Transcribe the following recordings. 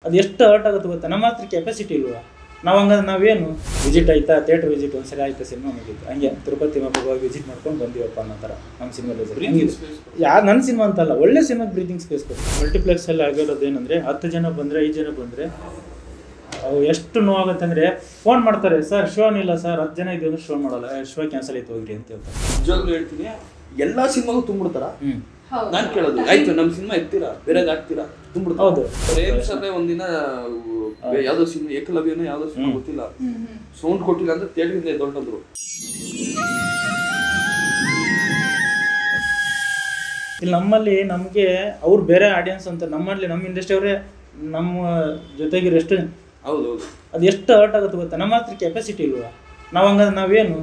ಅದು ಎಷ್ಟು ಹರ್ಟ್ ಆಗುತ್ತೆ ಗೊತ್ತಾ? ನಮ್ಮ ಹತ್ರ ಕೆಪಾಸಿಟಿ ಇಲ್ವಾ? ನಾವು ಹಂಗಾದ್ರೆ ನಾವೇನು ವಿಸಿಟ್ ಆಯ್ತಾ, ಥಿಯೇಟ್ರ್ ವಿಸಿಟ್ ಒಂದ್ಸರಿ ಆಯ್ತಾ, ಸಿನಿಮಾ ಮುಗಿತು, ಹಂಗೆ ತಿರುಪತಿ ಮಕ್ಕಳು ಹೋಗಿ ವಿಸಿಟ್ ಮಾಡ್ಕೊಂಡು ಬಂದಿವಪ್ಪ ಅನ್ನೋ ಥರ ನಮ್ಮ ಸಿನಿಮಾ. ನನ್ನ ಸಿನಿಮಾ ಅಂತಲ್ಲ, ಒಳ್ಳೆ ಸಿನಿಮಾಗೆ ಬ್ರೀತಿಂಗ್ ಸ್ಪೇಸ್ ಕೊಟ್ಟು. ಮಲ್ಟಿಪ್ಲೆಕ್ಸಲ್ಲಿ ಆಗಿರೋದು ಏನಂದರೆ 10 ಜನ ಬಂದರೆ 5 ಜನ ಬಂದರೆ ಅವು ಎಷ್ಟು ನೋವಾಗುತ್ತೆ ಅಂದರೆ ಫೋನ್ ಮಾಡ್ತಾರೆ, ಸರ್ ಶೋ ಇಲ್ಲ ಸರ್, 10 ಜನ ಇದೆಯೋ ಶೋ ಮಾಡಲ್ಲ, ಶೋ ಕ್ಯಾನ್ಸಲ್ ಆಯ್ತು ಹೋಗ್ರಿ ಅಂತ ಹೇಳ್ತಾರೆ. ನಿಜವಾಗ್ಲೂ ಹೇಳ್ತೀನಿ, ಎಲ್ಲ ಸಿನಿಮಾಗೂ ತುಂಬಿಡ್ತಾರ. ನಾನು ಕೇಳೋದು ಆಯ್ತು, ನಮ್ಮ ಸಿನಿಮಾ ಎತ್ತೀರಾ, ಬೇರೆದು ಹಾಕ್ತೀರಾ, ತುಂಬಿಡ್ತಾರೆ. ಹೌದು, ಪ್ರೇಮ್ಸಲ್ಲೇ ಒಂದಿನ ಯಾವ್ದೋ ಸಿನಿಮಾ ಏಕಲವ್ಯನೋ ಯಾವ್ದೋ ಸಿನಿಮಾ ಗೊತ್ತಿಲ್ಲ, ಸೌಂಡ್ ಕೊಟ್ಟಿಲ್ಲ ಅಂತ ಥಿಯೇಟ್ರಿಂದ ಎದ್ದೊಂಟದ್ರು. ಇಲ್ಲಿ ನಮ್ಮಲ್ಲಿ ನಮಗೆ ಅವ್ರು ಬೇರೆ ಆಡಿಯನ್ಸ್ ಅಂತ, ನಮ್ಮಲ್ಲಿ ನಮ್ಮ ಇಂಡಸ್ಟ್ರಿ ಅವರೇ ನಮ್ಮ ಜೊತೆಗಿರೋ ಎಷ್ಟು. ಹೌದು, ಅದು ಎಷ್ಟು ಹರ್ಟ್ ಆಗುತ್ತೆ ಗೊತ್ತಾ? ನಮ್ಮ ಹತ್ರ ಕೆಪಾಸಿಟಿ ಇಲ್ವಾ? ನಾವು ಹಂಗಾದ್ರೆ ನಾವೇನು?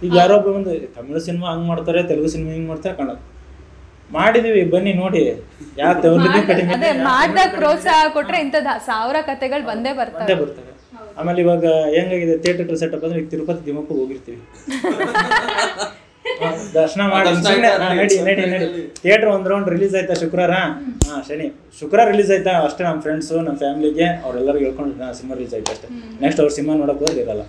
ಈಗ ಯಾರೊಬ್ಬ ಒಂದು ತಮಿಳು ಸಿನಿಮಾ ಹಂಗೆ ಮಾಡ್ತಾರೆ, ತೆಲುಗು ಸಿನಿಮಾ ಹಿಂಗೆ ಮಾಡ್ತಾರೆ, ಕನ್ನಡ ಮಾಡಿದೀವಿ ಬನ್ನಿ ನೋಡಿ, ಅದೇ ಮಾಡ್ದಾಗ ಪ್ರೋತ್ಸಾಹ ಕೊಟ್ರೆ ಇಂಥದ್ದು 1000 ಕಥೆಗಳು ಬಂದೇ ಬರ್ತವೆ. ಆಮೇಲೆ ಇವಾಗ ಹೆಂಗಾಗಿದೆ ಥಿಯೇಟರ್ ಸೆಟಪ್ ಅಂದ್ರೆ ಈಗ ತಿರುಪತಿ ದಿಮಕ್ಕೂ ಹೋಗಿರ್ತೀವಿ, ದರ್ಶನ ಮಾಡಿ ನಡಿ ಥಿಯೇಟರ್ ಒಂದು ರೌಂಡ್ ರಿಲೀಸ್ ಆಯ್ತಾ ಶುಕ್ರವಾರ, ಶುಕ್ರವಾರ ರಿಲೀಸ್ ಆಯ್ತಾ ಅಷ್ಟೇ, ನಮ್ಮ ಫ್ರೆಂಡ್ಸು ನಮ್ಮ ಫ್ಯಾಮಿಲಿಗೆ ಅವ್ರೆಲ್ಲರೂ ಹೇಳ್ಕೊಂಡು ಸಿನಿಮಾ ರಿಲೀಸ್ ಆಯ್ತು ಅಷ್ಟೇ. ನೆಕ್ಸ್ಟ್ ಅವ್ರು ಸಿನಿಮಾ ನೋಡೋಕೆ ಹೋದ್ರೆ ಇರಲ್ಲ.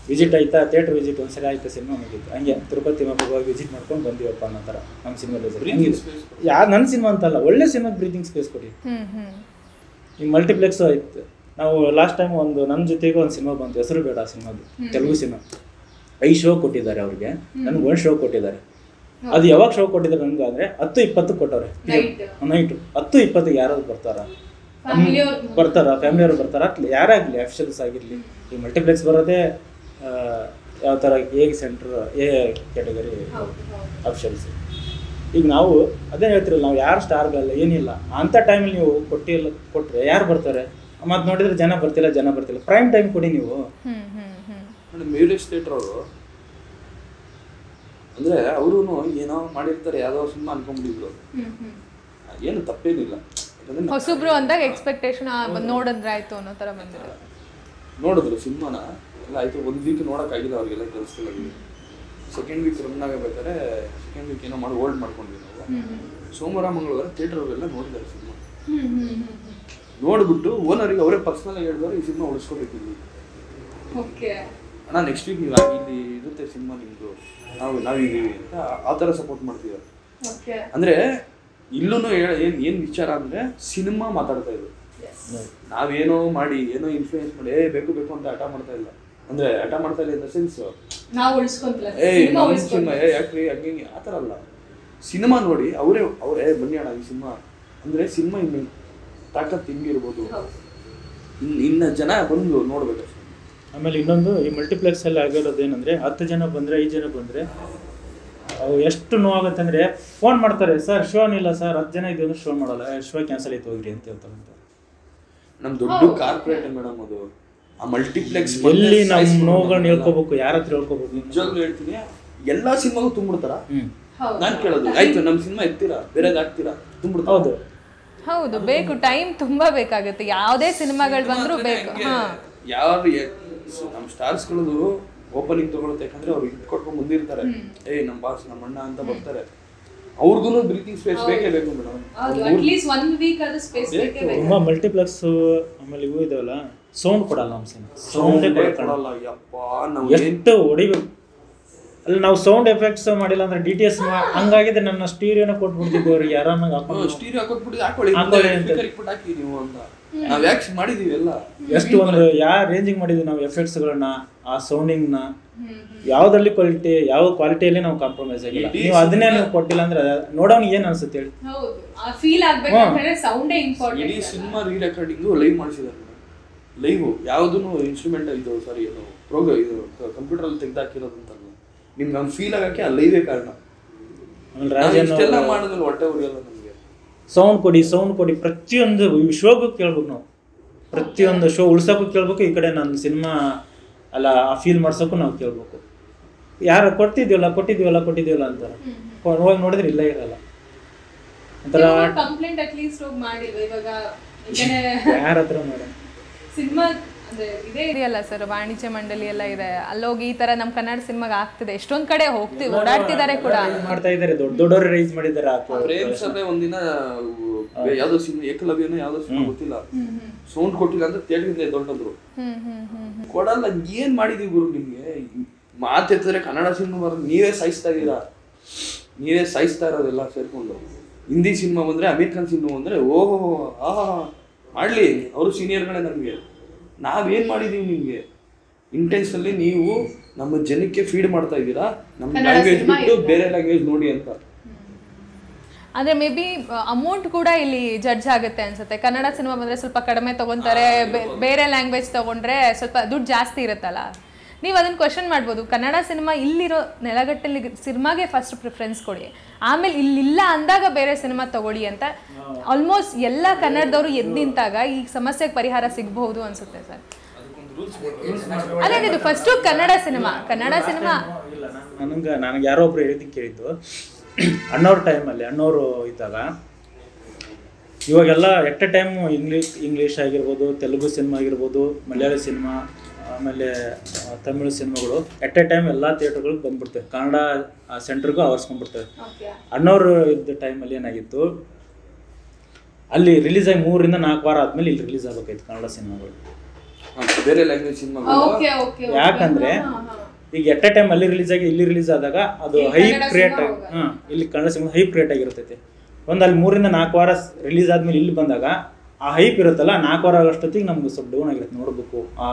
ವಿಸಿಟ್ ಆಯ್ತಾ, ಥಿಯೇಟರ್ ವಿಸಿಟ್ ಒಂದ್ಸರಿ ಆಯ್ತಾ, ಸಿನಿಮಾ ಮುಗಿತು, ಹಂಗೆ ತಿರುಪತಿ ಮಕ್ಕಳು ಹೋಗಿ ವಿಸಿಟ್ ಮಾಡ್ಕೊಂಡು ಬಂದಿವಪ್ಪ ಅನ್ನೋ ಥರ ನಮ್ಮ ಸಿನಿಮಾ ರಿಲೀಸ್. ನನ್ನ ಸಿನಿಮಾ ಅಂತಲ್ಲ, ಒಳ್ಳೆ ಸಿನಿಮಾಗೆ ಬ್ರೀತಿಂಗ್ ಸ್ಪೇಸ್ ಕೊಡಿ. ಈ ಮಲ್ಟಿಪ್ಲೆಕ್ಸ್ ಆಯ್ತು. ನಾವು ಲಾಸ್ಟ್ ಟೈಮ್ ಒಂದು ನನ್ನ ಜೊತೆಗೆ ಒಂದು ಸಿನಿಮಾ ಬಂತು, ಹೆಸರು ಬೇಡ ಸಿನಿಮಾದು, ತೆಲುಗು ಸಿನಿಮಾ. 5 ಶೋ ಕೊಟ್ಟಿದ್ದಾರೆ ಅವ್ರಿಗೆ, ನನಗೆ 1 ಶೋ ಕೊಟ್ಟಿದ್ದಾರೆ. ಅದು ಯಾವಾಗ ಶೋ ಕೊಟ್ಟಿದ್ದಾರೆ ನನಗೆ ಅಂದರೆ 10-20 ಕೊಟ್ಟವ್ರೆ ನೈಟು. 10-20 ಯಾರಾದ್ರು ಬರ್ತಾರಾ? ಫ್ಯಾಮಿಲಿಯವರು ಬರ್ತಾರ, ಯಾರಾಗಲಿ ಅಫಿಷಿಯಲ್ಸ್ ಆಗಿರಲಿ. ಈ ಮಲ್ಟಿಪ್ಲೆಕ್ಸ್ ಬರೋದೇ ಯಾವ ಥರ A centre, A category officials. ಈಗ ನಾವು ಅದೇ ಹೇಳ್ತಿರಲ್ಲ, ನಾವು ಯಾರು ಸ್ಟಾರ್ಗಳಲ್ಲ ಏನಿಲ್ಲ, ಅಂಥ ಟೈಮಲ್ಲಿ ನೀವು ಕೊಟ್ಟರೆ ಯಾರು ಬರ್ತಾರೆ? ಮತ್ತು ನೋಡಿದ್ರೆ ಜನ ಬರ್ತಿಲ್ಲ. ಪ್ರೈಮ್ ಟೈಮ್ ಕೊಡಿ ನೀವು. ಮ್ಯೂಸಿಕ್ ಥಿಯೇಟರ್ ಅವರು ಅಂದರೆ ಅವರು ಏನೋ ಮಾಡಿರ್ತಾರೆ, ಯಾವುದೋ ಸಿನಿಮಾ ಅನ್ಕೊಂಡ್ಬಿಟ್ಟಿದ್ರು, ಏನು ತಪ್ಪೇನಿಲ್ಲ. ಹೊಸಬ್ರು ಅಂದಾಗ ಎಕ್ಸ್ಪೆಕ್ಟೇಷನ್ ನೋಡಿದ್ರೆ ಆಯ್ತು ಅನ್ನೋ ಥರ ಬಂದಿರೋದು. ನೋಡಿದ್ರು ಸಿನಿಮಾನ ಎಲ್ಲ ಆಯಿತು, 1 ವೀಕ್ ನೋಡೋಕ್ಕಾಗಿಲ್ಲ ಅವ್ರಿಗೆಲ್ಲ ಕೆಲಸದಲ್ಲಿ. ಸೆಕೆಂಡ್ ವೀಕ್ ರನ್ ಆಗಬೇಕಾದ್ರೆ ಸೆಕೆಂಡ್ ವೀಕ್ ಏನೋ ಮಾಡಿ ಹೋಲ್ಡ್ ಮಾಡ್ಕೊಂಡ್ವಿ ನಾವು. ಸೋಮವಾರ ಮಂಗಳವಾರ ಥಿಯೇಟರ್ ಅವರೆಲ್ಲ ನೋಡಿದ್ದಾರೆ ಸಿನಿಮಾ. ನೋಡ್ಬಿಟ್ಟು ಓನರಿಗೆ ಅವರೇ ಪರ್ಸ್ನಲ್ ಹೇಳಿದವರು ಈ ಸಿನಿಮಾ ಉಳಿಸ್ಕೊಬೇಕಿದ್ವಿ ಅಣ್ಣ, ನೆಕ್ಸ್ಟ್ ವೀಕ್ ನೀವು ಇಲ್ಲಿ ಇರುತ್ತೆ ಸಿನಿಮಾ ನಿಮ್ಮದು, ನಾವಿದ್ದೀವಿ ಅಂತ ಆ ಥರ ಸಪೋರ್ಟ್ ಮಾಡ್ತೀವಿ. ಅಂದರೆ ಇಲ್ಲೂ ಏನು ವಿಚಾರ ಅಂದರೆ ಸಿನಿಮಾ ಮಾತಾಡ್ತಾ ಇದ್ರು. ನಾವೇನೋ ಮಾಡಿ ಏನೋ ಇನ್ಫ್ಲೂಯೆನ್ಸ್ ಮಾಡಿ ಬೇಕು ಅಂತ ಹಠ ಮಾಡ್ತಾ ಇಲ್ಲ. ಅಂದರೆ ಹಠ ಮಾಡ್ತಾ ಇಲ್ಲ ಇನ್ ದ ಸೆನ್ಸ್ ನಮ್ಮ ಸಿನಿಮಾ ಯಾಕ್ರಿ ಹಂಗೆ ಆ ಥರ ಅಲ್ಲ. ಸಿನಿಮಾ ನೋಡಿ ಅವರೇ ಬನ್ನಿ ಅಣ್ಣ ಈ ಸಿನಿಮಾ ಅಂದರೆ ಸಿನಿಮಾ ಇನ್ನು ತಾಕತ್ತು ಹಿಂಗಿರ್ಬೋದು, ಇನ್ನು ಜನ ಬಂದು ನೋಡ್ಬೇಕು. ಆಮೇಲೆ ಇನ್ನೊಂದು, ಈ ಮಲ್ಟಿಪ್ಲೆಕ್ಸಲ್ಲಿ ಆಗಿರೋದು ಏನಂದರೆ 10 ಜನ ಬಂದರೆ 5 ಜನ ಬಂದರೆ ಅವು ಎಷ್ಟು ನೋವಾಗುತ್ತೆ ಅಂದರೆ ಫೋನ್ ಮಾಡ್ತಾರೆ, ಸರ್ ಶೋ ಇಲ್ಲ ಸರ್, 10 ಜನ ಇದೆಯೋ ಶೋ ಮಾಡಲ್ಲ, ಶೋ ಕ್ಯಾನ್ಸಲ್ ಆಯ್ತು ಹೋಗ್ರಿ ಅಂತ ಹೇಳ್ತಾರೆ. ನಮ್ಮ ದೊಡ್ಡ ಕಾರ್ಪೊರೇಟ್ ಮೇಡಮ್ ಅದು, ಆ ಮಲ್ಟಿಪ್ಲೆಕ್ಸ್ ಎಲ್ಲಿ ನಮ್ಮ ನೋವುಗಳನ್ನ ಹೇಳ್ಕೋಬೇಕು, ಯಾರ ಹತ್ರ ಹೇಳ್ಕೋಬೇಕು. ನಿಜವಾಗ್ಲೂ ಹೇಳ್ತೀನಿ, ಎಲ್ಲ ಸಿನಿಮಾಗೂ ತುಂಬಿಡ್ತಾರ. ನಾನು ಕೇಳೋದು ಆಯ್ತು, ನಮ್ಮ ಸಿನಿಮಾ ಎತ್ತೀರಾ, ಬೇರೆದು ಹಾಕ್ತೀರಾ, ತುಂಬಿಡ್ತಾರೆ. ಹೌದು, ಬೇಕು, ಟೈಮ್ ತುಂಬಾ ಬೇಕಾಗುತ್ತೆ. ಯಾವುದೇ ಸಿನಿಮಾಗಳು ಬಂದರೂ ಬೇಕು. ಯಾರು ನಮ್ಮ ಸ್ಟಾರ್ಸ್ಗಳದು ಓಪನಿಂಗ್ ತಗೊಳುತ್ತೆ, ಯಾಕಂದ್ರೆ ಅವ್ರು ಇದು ಕೊಟ್ಕೊಂಡು ಮುಂದಿರ್ತಾರೆ, ನಮ್ಮ ಬಾಸ್ ನಮ್ಮ ಅಣ್ಣ ಅಂತ ಬರ್ತಾರೆ. ಅವ್ರಿಗೂ ಬ್ರೀತಿಂಗ್ ಸ್ಪೇಸ್ ಬೇಕೇ ಬೇಕು ಮೇಡಮ್. ತುಂಬ ಮಲ್ಟಿಪ್ಲೆಕ್ಸ್ ಆಮೇಲೆ ಇವು ಇದಾವಲ್ಲ, ಸೌಂಡ್ ಕೊಡಲ್ಲ ನಮ್ಮ ಸಿನಿಮಾ, ಸೌಂಡೇ ಕೊಡಲ್ಲ. ಎಷ್ಟು ಹೊಡಿಬೇಕು ಅಲ್ಲಿ. ನಾವು ಸೌಂಡ್ ಎಫೆಕ್ಟ್ಸ್ ಮಾಡಿಲ್ಲ ಅಂದ್ರೆ DTS ಹಂಗಾಗಿದೆ. ನನ್ನ ಸ್ಟೀರಿಯೋನ ಕೊಟ್ಬಿಡ್ತಿದ್ವಿ ಅವ್ರಿಗೆ, ಯಾರನ್ನ ಸ್ಟೀರಿಯೋ ಕೊಟ್ಬಿಟ್ಟು ಹಾಕೊಳ್ಳಿ ಹಾಕಿ ನೀವು ಅಂತ. ನಾವು ಯಾಕೆ ಮಾಡಿದೀವಿ ಎಲ್ಲ, ಎಷ್ಟು ಒಂದು ಯಾವ ರೇಂಜಿಗೆ ಮಾಡಿದ್ವಿ ನಾವು ಎಫೆಕ್ಟ್ಸ್ಗಳನ್ನ, ಆ ಸೌಂಡಿಂಗ್ನ, ಯಾವ್ದ್ರಲ್ಲಿ ಕ್ವಾಲಿಟಿ, ಯಾವ ಕ್ವಾಲಿಟಿಯಲ್ಲಿ ನಾವು ಕಾಂಪ್ರಮೈಸ್ ಆಗಿಲ್ಲ. ನೀವು ಅದನ್ನೇ ನೀವು ಕೊಟ್ಟಿಲ್ಲ ಅಂದ್ರೆ ನೋಡೋನಿಗೆ ಏನ್ ಅನ್ಸುತ್ತೆ ಹೇಳಿ? ಇಡೀ ಸಿನಿಮಾ ರೀ ರೆಕಾರ್ಡಿಂಗು ಲೈವ್ ಮಾಡಿಸಿದ್ದಾರೆ. ಲೈವ್ ಯಾವುದೂ ಇನ್ಸ್ಟ್ರೂಮೆಂಟ್ ಇದು ಸಾರಿ ಇದು ಕಂಪ್ಯೂಟರಲ್ಲಿ ತೆಗೆದಾಕಿರೋದು ಅಂತ ನಿಮ್ಗೆ ಹಂಗೆ ಫೀಲ್ ಆಗಕ್ಕೆ ಆ ಲೈವೇ ಕಾರಣ. ಇಷ್ಟೆಲ್ಲ ಮಾಡಿದ್ಮೇಲೆ ಹೊಟ್ಟೆ ಉರಿಯಲ್ಲ ನಮಗೆ. ಸೌಂಡ್ ಕೊಡಿ ಪ್ರತಿಯೊಂದು ಶೋಗೂ ಕೇಳ್ಬೇಕು ನಾವು, ಪ್ರತಿಯೊಂದು ಶೋ ಉಳ್ಸೋಕ್ಕೂ ಕೇಳ್ಬೇಕು, ಈ ಕಡೆ ನನ್ನ ಸಿನಿಮಾ ಅಲ್ಲ ಆ ಫೀಲ್ ಮಾಡ್ಸೋಕ್ಕೂ ನಾವು ಕೇಳ್ಬೇಕು. ಯಾರು ಕೊಟ್ಟಿದ್ದೀವಲ್ಲ ಅಂತ ಹೋಗಿ ನೋಡಿದ್ರೆ ಇಲ್ಲ ಇರಲ್ಲ ಒಂಥರ ಕಂಪ್ಲೇಂಟ್ ಅಟ್ಲೀಸ್ಟ್ ಹೋಗಿ ಮಾಡಿಲ್ವ? ಇವಾಗ ಯಾರ ಹತ್ರ ಮೇಡಮ್ ಸಿನಿಮಾ ಇದೆಯಲ್ಲ ಸರ್, ವಾಣಿಜ್ಯ ಮಂಡಳಿ ಎಲ್ಲ ಇದೆ, ಅಲ್ಲೋಗಿ ಈ ತರ ನಮ್ಮ ಕನ್ನಡ ಸಿನಿಮಾಗೆ ಆಗ್ತಿದೆ, ಎಷ್ಟೊಂದ್ ಕಡೆ ಹೋಗ್ತಿವಿ, ಓಡಾಡ್ತಿದ್ದಾರೆ ಕೂಡ, ಮಾಡ್ತಾ ಇದ್ದಾರೆ, ದೊಡ್ಡವರು ರೈಸ್ ಮಾಡಿದ್ದಾರೆ. ಪ್ರೇಮ್ ಸಭೆ ಒಂದಿನ ಯಾವ್ದೋ ಸಿನಿಮಾ ಏಕಲವ್ಯನೋ ಯಾವ್ದೋ ಸಿನಿಮಾ ಗೊತ್ತಿಲ್ಲ, ಸೌಂಡ್ ಕೊಟ್ಟಿಲ್ಲ ಅಂತ ಥಿಯೇಟರ್ ದೊಡ್ಡದ್ರು ಕೊಡಲ್ಲ. ಏನ್ ಮಾಡಿದೀವಿ ಗುರು ನಿಮ್ಗೆ? ಮಾತೆತ್ತಿದ್ರೆ ಕನ್ನಡ ಸಿನಿಮಾ ಬರೋದು ನೀವೇ ಸಾಯಿಸ್ತಾ ಇದೀರಾ, ನೀವೇ ಸಾಯಿಸ್ತಾ ಇರೋದೆಲ್ಲ ಸೇರ್ಕೊಂಡು. ಹಿಂದಿ ಸಿನಿಮಾ ಬಂದ್ರೆ, ಅಮೀರ್ ಖಾನ್ ಸಿನಿಮಾ ಬಂದ್ರೆ ಓಹೋ ಆಹಾ ಮಾಡ್ಲಿ, ಅವರು ಸೀನಿಯರ್ಗಳೇ ನಮ್ಗೆ. ನಾವೇನ್ ಮಾಡಿದೀವಿ ನಿಮ್ಗೆ? ಇಂಟೆನ್ಷನಲ್ಲಿ ನೀವು ನಮ್ಮ ಜನಕ್ಕೆ ಫೀಡ್ ಮಾಡ್ತಾ ಇದ್ದೀರಾ, ನಮ್ಮ ಲ್ಯಾಂಗ್ವೇಜ್ ಬಿಟ್ಟು ಬೇರೆ ಲ್ಯಾಂಗ್ವೇಜ್ ನೋಡಿ ಅಂತ. ಅಂದ್ರೆ ಮೇ ಬಿ ಅಮೌಂಟ್ ಕೂಡ ಇಲ್ಲಿ ಜಡ್ಜ್ ಆಗುತ್ತೆ ಅನ್ಸುತ್ತೆ. ಕನ್ನಡ ಸಿನಿಮಾ ಬಂದ್ರೆ ಸ್ವಲ್ಪ ಕಡಿಮೆ ತಗೊಂತಾರೆ, ಬೇರೆ ಲ್ಯಾಂಗ್ವೇಜ್ ತಗೊಂಡ್ರೆ ಸ್ವಲ್ಪ ದುಡ್ಡು ಜಾಸ್ತಿ ಇರುತ್ತಲ್ಲ. ನೀವು ಅದನ್ನ ಕ್ವಶನ್ ಮಾಡ್ಬೋದು, ಕನ್ನಡ ಸಿನಿಮಾ ಇಲ್ಲಿರೋ ನೆಲಗಟ್ಟಲ್ಲಿ ಸಿನಿಮಾಗೆ ಫಸ್ಟ್ ಪ್ರಿಫರೆನ್ಸ್ ಕೊಡಿ, ಆಮೇಲೆ ಇಲ್ಲಿಲ್ಲ ಅಂದಾಗ ಬೇರೆ ಸಿನಿಮಾ ತಗೊಳ್ಳಿ ಅಂತ. ಆಲ್ಮೋಸ್ಟ್ ಎಲ್ಲ ಕನ್ನಡದವರು ಎದ್ದು ನಿಂತಾಗ ಈ ಸಮಸ್ಯೆಗೆ ಪರಿಹಾರ ಸಿಗಬಹುದು ಅನ್ಸುತ್ತೆ ಸರ್. ಅದೇನಿದು ಫಸ್ಟು ಕನ್ನಡ ಸಿನಿಮಾ ನನಗೆ ಯಾರೋ ಒಬ್ರು ಹೇಳಿದ್ದಕ್ಕೆ ಕೇಳಿದ್ದು, ಅಣ್ಣವ್ರ ಟೈಮಲ್ಲಿ ಅಣ್ಣವರು ಇದ್ದಾಗ ಇವಾಗೆಲ್ಲ ಎಟ್ ಎ ಟೈಮ್ ಇಂಗ್ಲೀಷ್ ಆಗಿರ್ಬೋದು, ತೆಲುಗು ಸಿನಿಮಾ ಆಗಿರ್ಬೋದು, ಮಲಯಾಳಿ ಸಿನಿಮಾ, ಆಮೇಲೆ ತಮಿಳು ಸಿನಿಮಾಗಳು ಎಟ್ ಎ ಟೈಮ್ ಎಲ್ಲ ಥಿಯೇಟರ್ಗಳಿಗೆ ಬಂದ್ಬಿಡ್ತವೆ, ಕನ್ನಡ ಸೆಂಟ್ರಿಗೂ ಆವರಿಸ್ಕೊಂಡ್ಬಿಡ್ತವೆ. ಅಣ್ಣವರು ಇದ್ದ ಟೈಮಲ್ಲಿ ಏನಾಗಿತ್ತು, ಅಲ್ಲಿ ರಿಲೀಸ್ ಆಗಿ 3 ರಿಂದ 4 ವಾರ ಆದ್ಮೇಲೆ ಇಲ್ಲಿ ರಿಲೀಸ್ ಆಗಬೇಕಾಯ್ತು ಕನ್ನಡ ಸಿನಿಮಾಗಳು, ಬೇರೆ ಲ್ಯಾಂಗ್ವೇಜ್ ಸಿನಿಮಾ. ಯಾಕಂದ್ರೆ ಈಗ ಎಟ್ ಎ ಟೈಮ್ ಅಲ್ಲಿ ರಿಲೀಸ್ ಆಗಿ ಇಲ್ಲಿ ರಿಲೀಸ್ ಆದಾಗ ಅದು ಹೈಪ್ ಕ್ರಿಯೇಟ್ ಆಗಿ ಇಲ್ಲಿ ಕನ್ನಡ ಸಿನಿಮಾ ಹೈಪ್ ಕ್ರಿಯೇಟ್ ಆಗಿರ್ತೈತೆ. ಅಲ್ಲಿ 3 ರಿಂದ 4 ವಾರ ರಿಲೀಸ್ ಆದ್ಮೇಲೆ ಇಲ್ಲಿ ಬಂದಾಗ ಆ ಹೈಪ್ ಇರುತ್ತಲ್ಲ, 4 ವಾರ ಅಷ್ಟೊತ್ತಿಗೆ ನಮ್ಗೆ ಸ್ವಲ್ಪ ಡೌನ್ ಆಗಿರುತ್ತೆ, ನೋಡ್ಬೇಕು ಆ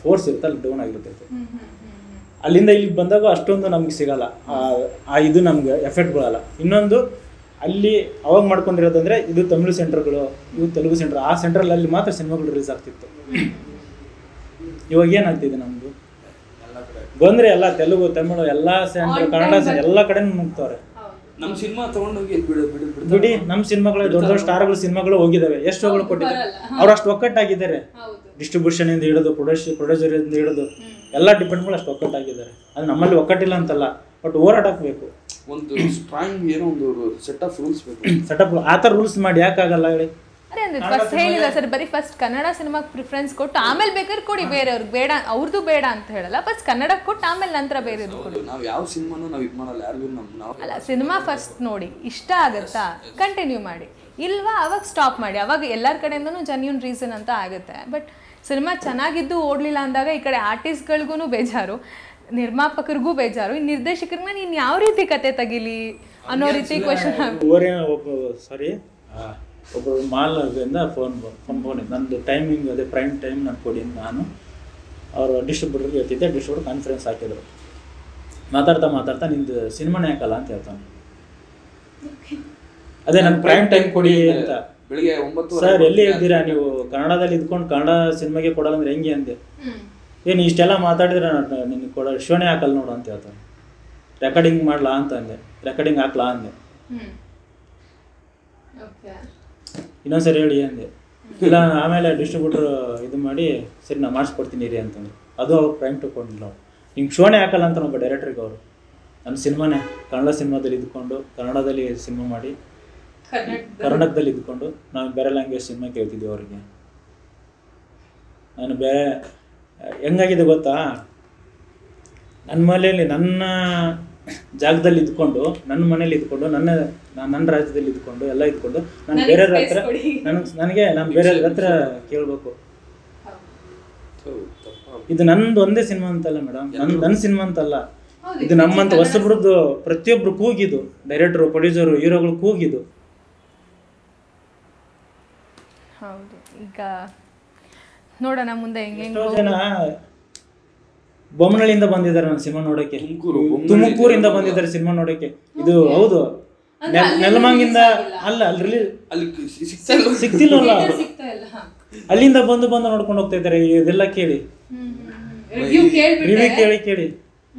ಫೋರ್ಸ್ ಇರುತ್ತೆ ಅಲ್ಲಿ ಡೌನ್ ಆಗಿರ್ತೈತೆ. ಅಲ್ಲಿಂದ ಇಲ್ಲಿಗೆ ಬಂದಾಗ ಅಷ್ಟೊಂದು ನಮ್ಗೆ ಸಿಗಲ್ಲ, ಇದು ನಮ್ಗೆ ಎಫೆಕ್ಟ್ ಬೀಳಲ್ಲ. ಇನ್ನೊಂದು ಅಲ್ಲಿ ಅವಾಗ ಮಾಡ್ಕೊಂಡಿರೋದಂದ್ರೆ ಇದು ತಮಿಳು ಸೆಂಟರ್ಗಳು, ಇವು ತೆಲುಗು ಸೆಂಟರ್, ಆ ಸೆಂಟ್ರಲ್ಲಿ ಮಾತ್ರ ಸಿನಿಮಾಗಳು ರಿಲೀಸ್ ಆಗ್ತಿತ್ತು. ಇವಾಗ ಏನಾಗ್ತಿದೆ ನಮ್ದು ಬಂದ್ರೆ ಎಲ್ಲ ತೆಲುಗು ತಮಿಳು ಎಲ್ಲ ಸೆಂಟರ್, ಕನ್ನಡ ಎಲ್ಲ ಕಡೆ ಮುಗ್ತವ್ರೆ. ನಮ್ಮ ಸಿನಿಮಾ ತಗೊಂಡೋಗಿ ಬಿಡಿ, ನಮ್ಮ ಸಿನಿಮಾಗಳು ದೊಡ್ಡ ದೊಡ್ಡ ಸ್ಟಾರ್ಗಳು ಸಿನಿಮಾಗಳು ಹೋಗಿದಾವೆ, ಎಷ್ಟು ಹೋಗಳು ಕೊಟ್ಟಿದ್ದಾರೆ, ಅವ್ರು ಅಷ್ಟು ಒಕ್ಕಟ್ಟಾಗಿದ್ದಾರೆ. ಡಿಸ್ಟ್ರಿಬ್ಯೂಷನ್ ಇಂದ ಹಿಡಿದು ಪ್ರೊಡ್ಯೂಸರ್ ಇಂದ ಹಿಡಿದು ಎಲ್ಲ ಡಿಪೆಂಡ್ಗಳು ಅಷ್ಟು ಒಕ್ಕಟ್ಟಾಗಿದ್ದಾರೆ. ಅದು ನಮ್ಮಲ್ಲಿ ಒಕ್ಕಟ್ಟಿಲ್ಲ ಅಂತಲ್ಲ, ಬಟ್ ಹೋರಾಡಬೇಕು. ಒಂದು ಸ್ಟ್ರಾಂಗ್ ಏನೋ ಒಂದು ಸೆಟ್ ಆಫ್ ರೂಲ್ಸ್ ಬೇಕು. ಆ ಥರ ರೂಲ್ಸ್ ಮಾಡಿ ಯಾಕಾಗಲ್ಲ ಹೇಳಿ? ಫಸ್ಟ್ ಹೇಳಿಲ್ಲ ಸರ್, ಬರೀ ಫಸ್ಟ್ ಕನ್ನಡ ಸಿನಿಮಾಗೆ ಪ್ರಿಫರೆನ್ಸ್ ಕೊಟ್ಟು ಆಮೇಲೆ ಬೇಕಾದ್ರೆ ಕೊಡಿ, ಬೇರೆಯವ್ರಿಗೆ ಬೇಡ, ಅವ್ರದ್ದು ಬೇಡ ಅಂತ ಹೇಳಲ್ಲ, ಫಸ್ಟ್ ಕನ್ನಡಕ್ಕೆ ಕೊಟ್ಟು ಆಮೇಲೆ ನಂತರ ಬೇರೆ ಕೊಡಿ. ನಾವು ಯಾವ ಸಿನಿಮಾನು ನಾವು ಇದು ಮಾಡಲ್ಲ, ಯಾರಿಗೂ ಅಲ್ಲ, ಸಿನಿಮಾ ಫಸ್ಟ್ ನೋಡಿ, ಇಷ್ಟ ಆಗುತ್ತಾ ಕಂಟಿನ್ಯೂ ಮಾಡಿ, ಇಲ್ವಾ ಅವಾಗ ಸ್ಟಾಪ್ ಮಾಡಿ, ಅವಾಗ ಎಲ್ಲರ ಕಡೆಯಿಂದನೂ ಜೆನ್ಯೂನ್ ರೀಸನ್ ಅಂತ ಆಗುತ್ತೆ. ಬಟ್ ಸಿನಿಮಾ ಚೆನ್ನಾಗಿದ್ದು ಓಡಲಿಲ್ಲ ಅಂದಾಗ ಈ ಕಡೆ ಆರ್ಟಿಸ್ಟ್ಗಳಿಗೂ ಬೇಜಾರು, ನಿರ್ಮಾಪಕರಿಗೂ ಬೇಜಾರು, ಈ ನಿರ್ದೇಶಕರಿಗೆ ನೀನು ಯಾವ ರೀತಿ ಕತೆ ತೆಗಿಲಿ ಅನ್ನೋ ರೀತಿ ಕ್ವಶನ್. ಒಬ್ಬರು ಮಾಲ್ನಿಂದ ಫೋನ್ ಇತ್ತು, ನಂದು ಟೈಮಿಂಗ್ ಅದೇ ಪ್ರೈಮ್ ಟೈಮ್ ನಾನು ಕೊಡಿ, ನಾನು ಅವರು ಡಿಸ್ಟ್ರಿಬ್ಯೂಟರ್ಗೆ ಹೇಳ್ತಿದ್ದೆ, ಡಿಸ್ಟ್ರಿಬ್ಯೂಟರ್ ಕಾನ್ಫರೆನ್ಸ್ ಹಾಕಿದ್ರು. ಮಾತಾಡ್ತಾ ನಿಂದು ಸಿನಿಮಾನೇ ಹಾಕಲ್ಲ ಅಂತ ಹೇಳ್ತಾನೆ. ಅದೇ ನನ್ನ ಪ್ರೈಮ್ ಟೈಮ್ ಕೊಡಿ ಅಂತ. ಬೆಳಿಗ್ಗೆ 9 ಸರ್ ಎಲ್ಲಿ ಇದ್ದೀರಾ ನೀವು, ಕನ್ನಡದಲ್ಲಿ ಇದ್ಕೊಂಡು ಕನ್ನಡ ಸಿನಿಮಾಗೆ ಕೊಡಲ್ಲ ಅಂದ್ರೆ ಹೆಂಗೆ ಅಂದೆ. ಏನು ಇಷ್ಟೆಲ್ಲ ಮಾತಾಡಿದ್ರೆ ನಿನಗೆ ಶೋನೇ ಹಾಕಲ್ಲ ನೋಡು ಅಂತ ಹೇಳ್ತಾನೆ. ರೆಕಾರ್ಡಿಂಗ್ ಮಾಡ್ಲಾ ಅಂತ ಅಂದೆ, ರೆಕಾರ್ಡಿಂಗ್ ಹಾಕ್ಲಾ ಅಂದೆ. ಇನ್ನೊಂದ್ಸರಿ ಹೇಳಿ ಅಂದೆ. ಇಲ್ಲ ಆಮೇಲೆ ಡಿಸ್ಟ್ರಿಬ್ಯೂಟರ್ ಇದು ಮಾಡಿ ಸರಿ ನಾ ಮಾಡಿಸ್ಕೊಡ್ತೀನಿ ರೀ ಅಂತಂದ್ರೆ, ಅದು ಅವ್ರು ಪ್ರೈಮ್ ತಗೊಂಡಿಲ್ಲ. ಅವ್ರು ಹಿಂಗೆ ಶೋನೇ ಹಾಕಲ್ಲ ಅಂತ ಒಬ್ಬ ಡೈರೆಕ್ಟ್ರಿಗೆ ಅವರು, ನನ್ನ ಸಿನಿಮಾನೇ ಕನ್ನಡ ಸಿನಿಮಾದಲ್ಲಿ ಇದ್ಕೊಂಡು ಕನ್ನಡದಲ್ಲಿ ಸಿನಿಮಾ ಮಾಡಿ ಕರ್ನಾಟಕದಲ್ಲಿ ಇದ್ಕೊಂಡು ನಾವು ಬೇರೆ ಲ್ಯಾಂಗ್ವೇಜ್ ಸಿನಿಮಾ ಕೇಳ್ತಿದ್ವಿ ಅವರಿಗೆ. ನಾನು ಬೇರೆ ಹೆಂಗಾಗಿದೆ ಗೊತ್ತಾ, ನನ್ನ ಮನೆಯಲ್ಲಿ ನನ್ನ ಜಾಗದಲ್ಲಿ ಇದ್ಕೊಂಡು, ನನ್ನ ಮನೇಲಿ ಇದ್ಕೊಂಡು, ನನ್ನ ರಾಜ್ಯದಲ್ಲಿ ಇದ್ಕೊಂಡು ಎಲ್ಲ ಇದ್ಕೊಂಡು ನಾನು ಬೇರೆಯವ್ರ ಹತ್ರ ನಾನು ಬೇರೆಯವ್ರ ಹತ್ರ ಕೇಳಬೇಕು. ಇದು ನಂದು ಒಂದೇ ಸಿನಿಮಾ ಅಂತಲ್ಲ ಮೇಡಮ್, ನನ್ನ ಸಿನಿಮಾ ಅಂತಲ್ಲ, ಇದು ನಮ್ಮಂತ ಹೊಸಬ್ರದ್ದು ಪ್ರತಿಯೊಬ್ರು ಕೂಗಿದು, ಡೈರೆಕ್ಟರು, ಪ್ರೊಡ್ಯೂಸರು, ಹೀರೋಗಳು ಕೂಗಿದು. ಹೌದು, ಈಗ ನೋಡೋಣ ಮುಂದೆ ಹೆಂಗೆ. ಜನ ಬೊಮ್ಮನಹಳ್ಳಿಯಿಂದ ಬಂದಿದ್ದಾರೆ ನನ್ನ ಸಿನಿಮಾ ನೋಡಕ್ಕೆ, ತುಮಕೂರಿಂದ ಬಂದಿದ್ದಾರೆ ಸಿನಿಮಾ ನೋಡಕ್ಕೆ. ಇದು ಹೌದು, ನೆಲಮಂಗಿಂದ ಅಲ್ಲ, ಅಲ್ಲಿ ಸಿಕ್ತಿಲ್ಲ, ಅಲ್ಲಿಂದ ಬಂದು ನೋಡ್ಕೊಂಡು ಹೋಗ್ತಾ ಇದ್ದಾರೆ. ಇದೆಲ್ಲ ಕೇಳಿ ರಿವ್ಯೂ ಕೇಳಿ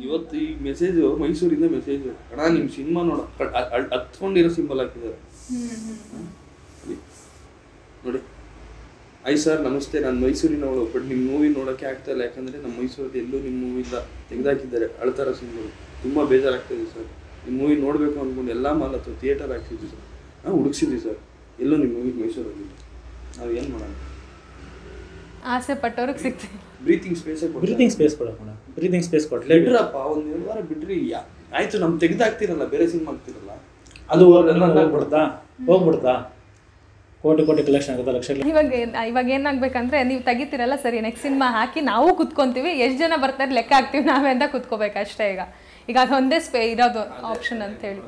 ಇವತ್ತು ಈ ಮೆಸೇಜ್ ಮೈಸೂರಿಂದ ಮೆಸೇಜ್, ಅಣ್ಣ ನಿಮ್ ಸಿನಿಮಾ ನೋಡ ಹತ್ಕೊಂಡಿರೋ ಸಿಂಬಲ್ ಹಾಕಿದ್ದಾರೆ ನೋಡಿ. ಆಯ್ ಸರ್ ನಮಸ್ತೆ, ನಾನು ಮೈಸೂರಿನವಳು, ಬಟ್ ನಿಮ್ಮ ಮೂವಿ ನೋಡೋಕ್ಕೆ ಆಗ್ತಾ ಇಲ್ಲ, ಯಾಕಂದರೆ ನಮ್ಮ ಮೈಸೂರಲ್ಲಿ ಎಲ್ಲೂ ನಿಮ್ಮ ಮೂವಿಯಿಂದ ತೆಗೆದಾಕಿದ್ದಾರೆ, ಅಳ್ತಾರ ಸಿನಿಮಾ, ತುಂಬ ಬೇಜಾರಾಗ್ತಾಯಿದೆ ಸರ್. ನಿಮ್ಮ ಮೂವಿ ನೋಡಬೇಕು ಅಂದ್ಕೊಂಡು ಎಲ್ಲ ಮಾಲ್ ಅಥವಾ ಥಿಯೇಟರ್ ಹಾಕ್ತಿದ್ವಿ ಸರ್, ನಾವು ಹುಡುಕ್ಸಿದ್ವಿ ಸರ್, ಎಲ್ಲೂ ನಿಮ್ಮ ಮೂವಿ ಮೈಸೂರಲ್ಲಿ, ನಾವು ಏನು ಮಾಡೋಣ? ಆಸೆ ಪಟ್ಟವ್ರಿಗೆ ಸಿಗ್ತೀವಿ. ಬ್ರೀತಿಂಗ್ ಸ್ಪೇಸೇ ಕೊಡಿ. ಬ್ರೀತಿಂಗ್ ಸ್ಪೇಸ್ ಕೊಡೋಣ, ಬ್ರೀತಿಂಗ್ ಸ್ಪೇಸ್ ಕೊಡ್ಲೇ ಬಿಡ್ರಪ್ಪ, ಒಂದು 2 ವಾರ ಬಿಡ್ರಿ. ಆಯ್ತು, ನಮ್ಗೆ ತೆಗೆದಾಕ್ತಿರಲ್ಲ, ಬೇರೆ ಸಿನಿಮಾ ಆಗ್ತಿರಲ್ಲ, ಅದು ಹೋಗ್ಬಿಡ್ತಾ ಕೋಟಿ ಕಲೆಕ್ಷನ್ ಆಗುತ್ತೆ, ಲಕ್ಷ. ಇವಾಗ ಏನಾಗ್ಬೇಕಂದ್ರೆ ನೀವು ತೆಗಿತೀರಲ್ಲ ಸರಿ, ನೆಕ್ಸ್ಟ್ ಸಿನಿಮಾ ಹಾಕಿ ನಾವು ಕುತ್ಕೊಂತೀವಿ, ಎಷ್ಟು ಜನ ಬರ್ತಾರೆ ಲೆಕ್ಕ ಹಾಕ್ತೀವಿ ನಾವೇ ಅಂತ ಕುತ್ಕೋಬೇಕು ಅಷ್ಟೇ. ಈಗ ಅದೊಂದೇ ಇರೋದು ಆಪ್ಷನ್ ಅಂತ ಹೇಳಿ.